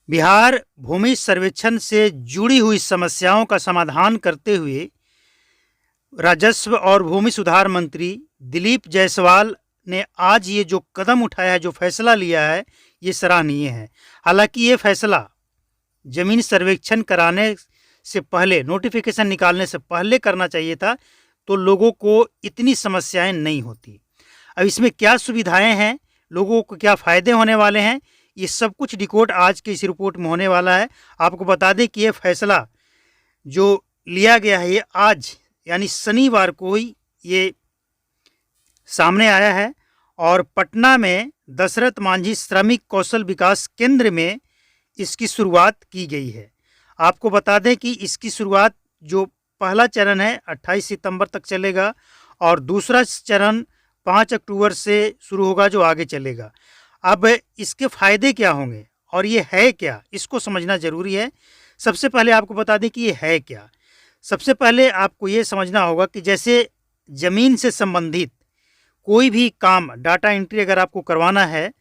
बिहार भूमि सर्वेक्षण से जुड़ी हुई समस्याओं का समाधान करते हुए राजस्व और भूमि सुधार मंत्री दिलीप जायसवाल ने आज ये जो कदम उठाया है, जो फैसला लिया है, ये सराहनीय है। हालांकि ये फैसला जमीन सर्वेक्षण कराने से पहले, नोटिफिकेशन निकालने से पहले करना चाहिए था, तो लोगों को इतनी समस्याएं नहीं होती। अब इसमें क्या सुविधाएं हैं, लोगों को क्या फ़ायदे होने वाले हैं, ये सब कुछ डिकोड आज के इस रिपोर्ट में होने वाला है। आपको बता दें कि ये फैसला जो लिया गया है, ये आज यानी शनिवार को ही ये सामने आया है और पटना में दशरथ मांझी श्रमिक कौशल विकास केंद्र में इसकी शुरुआत की गई है। आपको बता दें कि इसकी शुरुआत, जो पहला चरण है 28 सितंबर तक चलेगा और दूसरा चरण 5 अक्टूबर से शुरू होगा, जो आगे चलेगा। अब इसके फ़ायदे क्या होंगे और ये है क्या, इसको समझना ज़रूरी है। सबसे पहले आपको बता दें कि ये है क्या। सबसे पहले आपको ये समझना होगा कि जैसे ज़मीन से संबंधित कोई भी काम, डाटा एंट्री अगर आपको करवाना है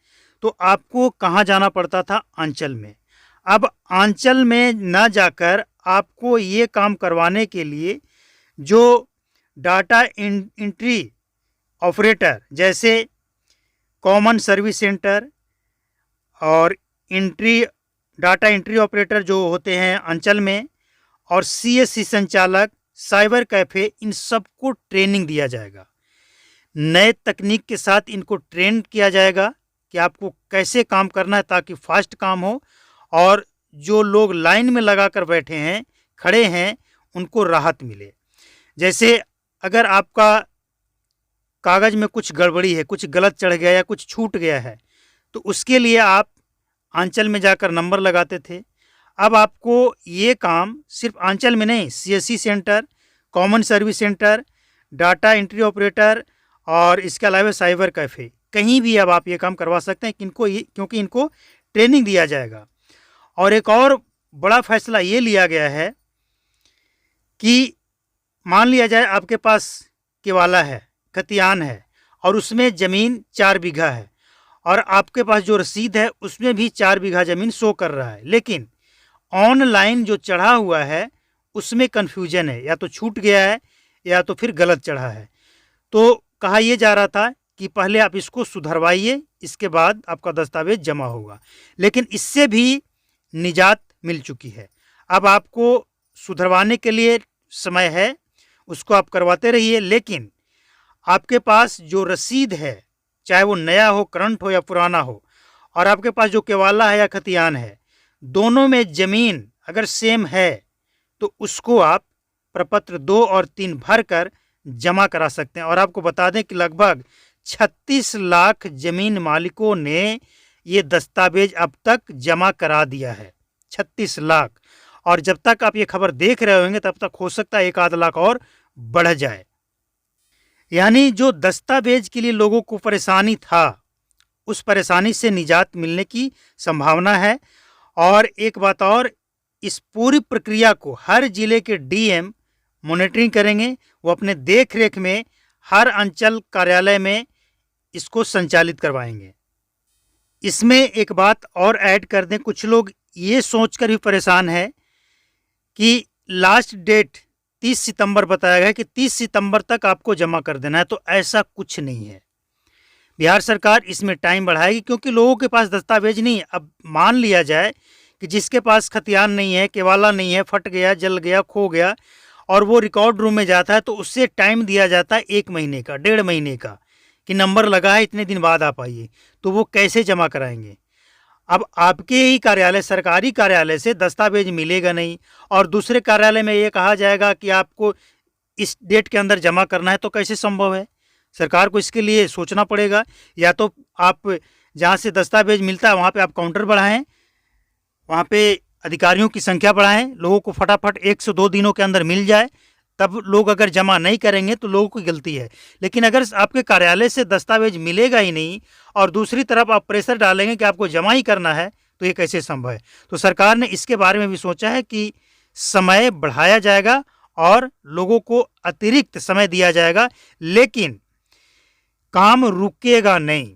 तो आपको कहाँ जाना पड़ता था? अंचल में। अब अंचल में न जाकर आपको ये काम करवाने के लिए जो डाटा एंट्री ऑपरेटर, जैसे कॉमन सर्विस सेंटर और डाटा एंट्री ऑपरेटर जो होते हैं अंचल में, और सीएससी संचालक, साइबर कैफ़े, इन सबको ट्रेनिंग दिया जाएगा। नए तकनीक के साथ इनको ट्रेन किया जाएगा कि आपको कैसे काम करना है ताकि फास्ट काम हो, और जो लोग लाइन में लगा कर बैठे हैं, खड़े हैं, उनको राहत मिले। जैसे अगर आपका कागज़ में कुछ गड़बड़ी है, कुछ गलत चढ़ गया या कुछ छूट गया है, तो उसके लिए आप अंचल में जाकर नंबर लगाते थे। अब आपको ये काम सिर्फ अंचल में नहीं, CSC centre, common service centre, data entry operator और इसके अलावा साइबर कैफ़े, कहीं भी अब आप ये काम करवा सकते हैं क्योंकि इनको ट्रेनिंग दिया जाएगा। और एक और बड़ा फैसला ये लिया गया है कि मान लिया जाए आपके पास केवाला है, खतियान है, और उसमें ज़मीन 4 बीघा है और आपके पास जो रसीद है उसमें भी 4 बीघा ज़मीन शो कर रहा है, लेकिन ऑनलाइन जो चढ़ा हुआ है उसमें कन्फ्यूजन है, या तो छूट गया है या तो फिर गलत चढ़ा है। तो कहा यह जा रहा था कि पहले आप इसको सुधरवाइए, इसके बाद आपका दस्तावेज जमा होगा, लेकिन इससे भी निजात मिल चुकी है। अब आपको सुधरवाने के लिए समय है, उसको आप करवाते रहिए, लेकिन आपके पास जो रसीद है, चाहे वो नया हो, करंट हो या पुराना हो, और आपके पास जो केवाला है या खतियान है, दोनों में ज़मीन अगर सेम है तो उसको आप प्रपत्र 2 और 3 भर कर जमा करा सकते हैं। और आपको बता दें कि लगभग 36 लाख ज़मीन मालिकों ने ये दस्तावेज अब तक जमा करा दिया है, 36 लाख। और जब तक आप ये खबर देख रहे होंगे तब तक हो सकता है 1 आध लाख और बढ़ जाए। यानी जो दस्तावेज के लिए लोगों को परेशानी था, उस परेशानी से निजात मिलने की संभावना है। और एक बात और, इस पूरी प्रक्रिया को हर जिले के डीएम मॉनिटरिंग करेंगे। वो अपने देख रेख में हर अंचल कार्यालय में इसको संचालित करवाएंगे। इसमें एक बात और ऐड कर दें, कुछ लोग ये सोचकर भी परेशान है कि लास्ट डेट 30 सितंबर बताया गया कि 30 सितंबर तक आपको जमा कर देना है, तो ऐसा कुछ नहीं है। बिहार सरकार इसमें टाइम बढ़ाएगी क्योंकि लोगों के पास दस्तावेज नहीं है। अब मान लिया जाए कि जिसके पास खतियान नहीं है, केवाला नहीं है, फट गया, जल गया, खो गया, और वो रिकॉर्ड रूम में जाता है तो उससे टाइम दिया जाता है 1 महीने का, 1.5 महीने का, कि नंबर लगा है, इतने दिन बाद आप आइए। तो वो कैसे जमा कराएंगे? अब आपके ही कार्यालय, सरकारी कार्यालय से दस्तावेज मिलेगा नहीं, और दूसरे कार्यालय में ये कहा जाएगा कि आपको इस डेट के अंदर जमा करना है, तो कैसे संभव है? सरकार को इसके लिए सोचना पड़ेगा। या तो आप जहाँ से दस्तावेज मिलता है वहाँ पे आप काउंटर बढ़ाएं, वहाँ पे अधिकारियों की संख्या बढ़ाएं, लोगों को फटाफट 1 से 2 दिनों के अंदर मिल जाए। तब लोग अगर जमा नहीं करेंगे तो लोगों की गलती है। लेकिन अगर आपके कार्यालय से दस्तावेज मिलेगा ही नहीं और दूसरी तरफ आप प्रेशर डालेंगे कि आपको जमा ही करना है, तो ये कैसे संभव है? तो सरकार ने इसके बारे में भी सोचा है कि समय बढ़ाया जाएगा और लोगों को अतिरिक्त समय दिया जाएगा, लेकिन काम रुकेगा नहीं।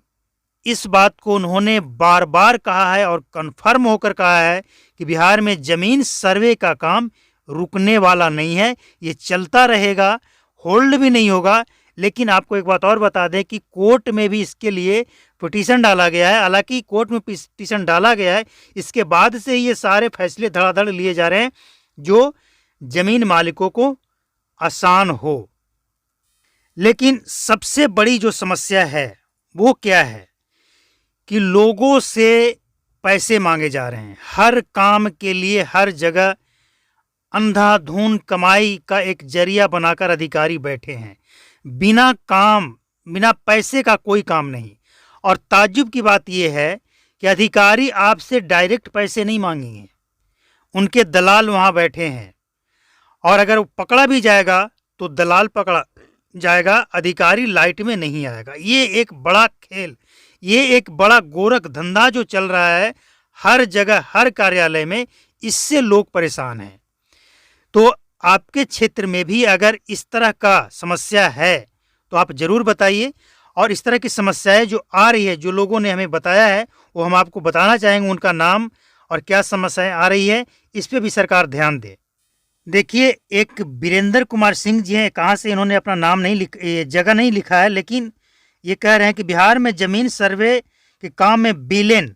इस बात को उन्होंने बार बार कहा है और कन्फर्म होकर कहा है कि बिहार में ज़मीन सर्वे का काम रुकने वाला नहीं है, ये चलता रहेगा, होल्ड भी नहीं होगा। लेकिन आपको एक बात और बता दें कि कोर्ट में भी इसके लिए पिटीशन डाला गया है। हालांकि कोर्ट में पिटीशन डाला गया है, इसके बाद से ये सारे फैसले धड़ाधड़ लिए जा रहे हैं जो ज़मीन मालिकों को आसान हो। लेकिन सबसे बड़ी जो समस्या है वो क्या है कि लोगों से पैसे मांगे जा रहे हैं हर काम के लिए, हर जगह अंधाधुंध कमाई का एक जरिया बनाकर अधिकारी बैठे हैं। बिना काम, बिना पैसे का कोई काम नहीं। और ताज्जुब की बात यह है कि अधिकारी आपसे डायरेक्ट पैसे नहीं मांगेंगे, उनके दलाल वहां बैठे हैं। और अगर वो पकड़ा भी जाएगा तो दलाल पकड़ा जाएगा, अधिकारी लाइट में नहीं आएगा। ये एक बड़ा खेल, ये एक बड़ा गोरख धंधा जो चल रहा है हर जगह, हर कार्यालय में, इससे लोग परेशान हैं। तो आपके क्षेत्र में भी अगर इस तरह का समस्या है तो आप ज़रूर बताइए। और इस तरह की समस्याएं जो आ रही है, जो लोगों ने हमें बताया है, वो हम आपको बताना चाहेंगे, उनका नाम और क्या समस्याएं आ रही है, इस पे भी सरकार ध्यान दे। देखिए, एक वीरेंद्र कुमार सिंह जी हैं, कहाँ से इन्होंने अपना नाम नहीं जगह नहीं लिखा है, लेकिन ये कह रहे हैं कि बिहार में ज़मीन सर्वे के काम में विलेन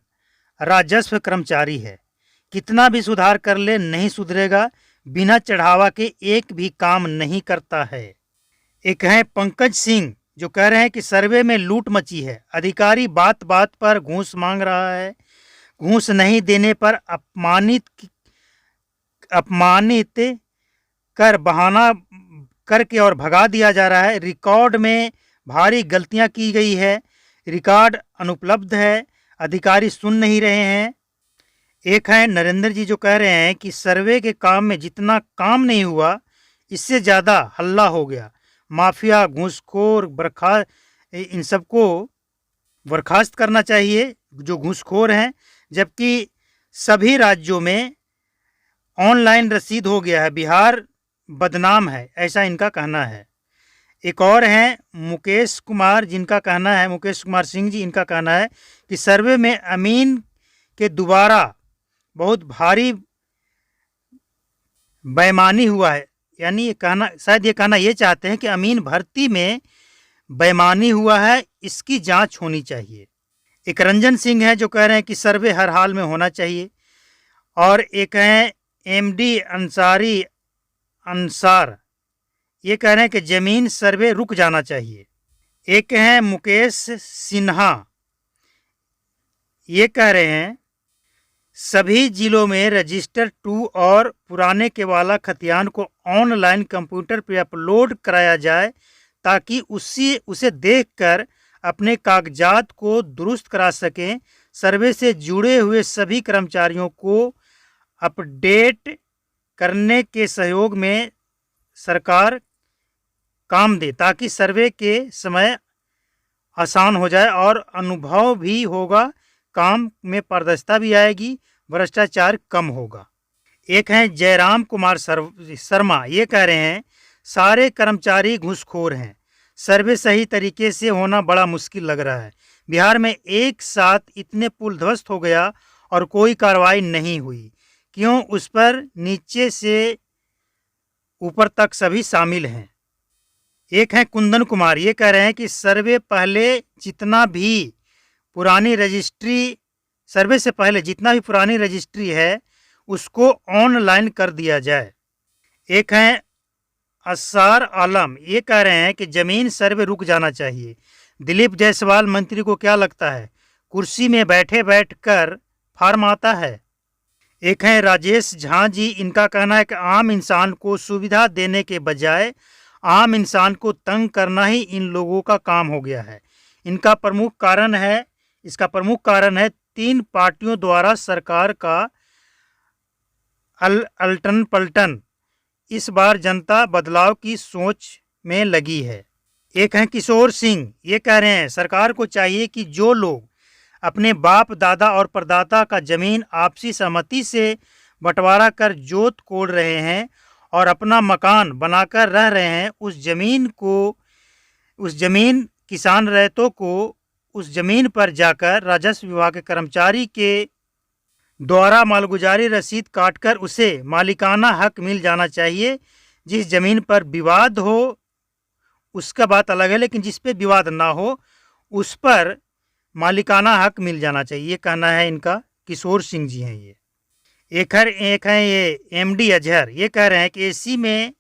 राजस्व कर्मचारी है, कितना भी सुधार कर ले नहीं सुधरेगा, बिना चढ़ावा के एक भी काम नहीं करता है। एक हैं पंकज सिंह जो कह रहे हैं कि सर्वे में लूट मची है, अधिकारी बात बात पर घूस मांग रहा है, घूस नहीं देने पर अपमानित कर बहाना करके और भगा दिया जा रहा है। रिकॉर्ड में भारी गलतियां की गई है, रिकॉर्ड अनुपलब्ध है, अधिकारी सुन नहीं रहे हैं। एक है नरेंद्र जी जो कह रहे हैं कि सर्वे के काम में जितना काम नहीं हुआ, इससे ज़्यादा हल्ला हो गया। माफिया, घूसखोर, इन सबको बर्खास्त करना चाहिए जो घूसखोर हैं, जबकि सभी राज्यों में ऑनलाइन रसीद हो गया है, बिहार बदनाम है, ऐसा इनका कहना है। एक और हैं मुकेश कुमार, जिनका कहना है, मुकेश कुमार सिंह जी, इनका कहना है कि सर्वे में अमीन के दोबारा बहुत भारी बेईमानी हुआ है। यानी ये कहना, शायद ये कहना ये चाहते हैं कि अमीन भर्ती में बेईमानी हुआ है, इसकी जांच होनी चाहिए। एक रंजन सिंह है जो कह रहे हैं कि सर्वे हर हाल में होना चाहिए। और एक हैं एमडी अंसार, ये कह रहे हैं कि ज़मीन सर्वे रुक जाना चाहिए। एक हैं मुकेश सिन्हा, ये कह रहे हैं सभी जिलों में रजिस्टर 2 और पुराने केवाला खतियान को ऑनलाइन कंप्यूटर पर अपलोड कराया जाए ताकि उसे देखकर अपने कागजात को दुरुस्त करा सकें। सर्वे से जुड़े हुए सभी कर्मचारियों को अपडेट करने के सहयोग में सरकार काम दे ताकि सर्वे के समय आसान हो जाए और अनुभव भी होगा, काम में पारदर्शिता भी आएगी, भ्रष्टाचार कम होगा। एक हैं जयराम कुमार शर्मा, ये कह रहे हैं सारे कर्मचारी घूसखोर हैं, सर्वे सही तरीके से होना बड़ा मुश्किल लग रहा है। बिहार में एक साथ इतने पुल ध्वस्त हो गया और कोई कार्रवाई नहीं हुई, क्यों? उस पर नीचे से ऊपर तक सभी शामिल हैं। एक हैं कुंदन कुमार, ये कह रहे हैं कि सर्वे से पहले जितना भी पुरानी रजिस्ट्री है उसको ऑनलाइन कर दिया जाए। एक हैं असार आलम, ये कह रहे हैं कि ज़मीन सर्वे रुक जाना चाहिए। दिलीप जायसवाल मंत्री को क्या लगता है, कुर्सी में बैठे बैठकर फार्म आता है? एक हैं राजेश झा जी, इनका कहना है कि आम इंसान को सुविधा देने के बजाय आम इंसान को तंग करना ही इन लोगों का काम हो गया है। इसका प्रमुख कारण है 3 पार्टियों द्वारा सरकार का अल्टन पलटन। इस बार जनता बदलाव की सोच में लगी है। एक हैं किशोर सिंह, ये कह रहे हैं सरकार को चाहिए कि जो लोग अपने बाप दादा और परदादा का जमीन आपसी सहमति से बंटवारा कर जोत कोड़ रहे हैं और अपना मकान बनाकर रह रहे हैं, उस जमीन किसान रैयतों को उस जमीन पर जाकर राजस्व विभाग के कर्मचारी के द्वारा मालगुजारी रसीद काटकर उसे मालिकाना हक मिल जाना चाहिए। जिस जमीन पर विवाद हो उसका बात अलग है, लेकिन जिस पे विवाद ना हो उस पर मालिकाना हक मिल जाना चाहिए, ये कहना है इनका। किशोर सिंह जी हैं ये। एक है ये एमडी अजहर, ये कह रहे हैं कि एसी में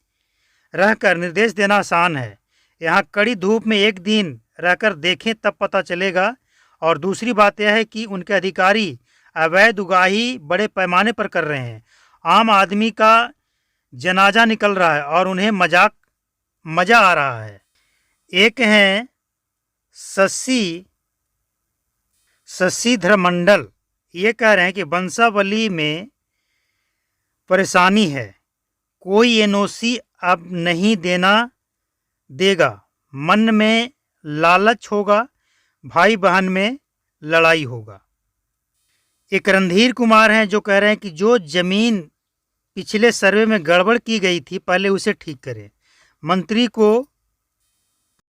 रहकर निर्देश देना आसान है, यहाँ कड़ी धूप में एक दिन रहकर देखें तब पता चलेगा। और दूसरी बात यह है कि उनके अधिकारी अवैध उगाही बड़े पैमाने पर कर रहे हैं, आम आदमी का जनाजा निकल रहा है और उन्हें मज़ा आ रहा है। एक हैं शशिधर मंडल, ये कह रहे हैं कि बंसावली में परेशानी है, कोई एनओसी अब नहीं देगा, मन में लालच होगा, भाई बहन में लड़ाई होगा। एक रणधीर कुमार हैं जो कह रहे हैं कि जो जमीन पिछले सर्वे में गड़बड़ की गई थी पहले उसे ठीक करें, मंत्री को